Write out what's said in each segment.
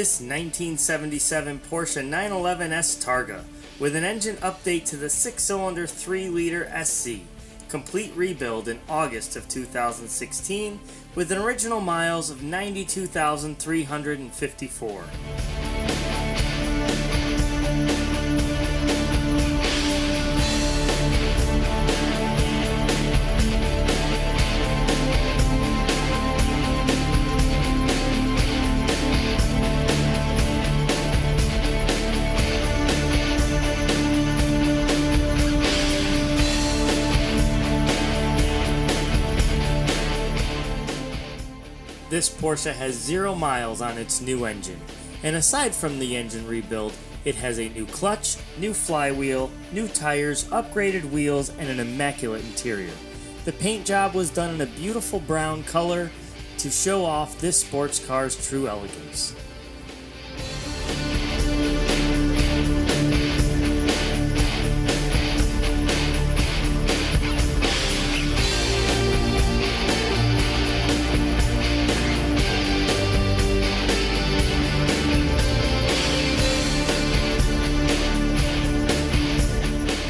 This 1977 Porsche 911S Targa, with an engine update to the 6-cylinder 3-liter SC, complete rebuild in August of 2016, with an original miles of 92,354. This Porsche has 0 miles on its new engine, and aside from the engine rebuild, it has a new clutch, new flywheel, new tires, upgraded wheels, and an immaculate interior. The paint job was done in a beautiful brown color to show off this sports car's true elegance.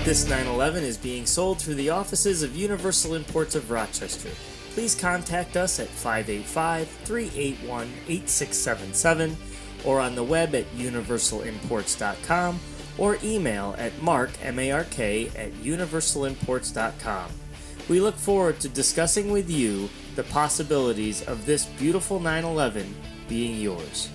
This 911 is being sold through the offices of Universal Imports of Rochester. Please contact us at 585-381-8677 or on the web at universalimports.com or email at mark@universalimports.com. We look forward to discussing with you the possibilities of this beautiful 911 being yours.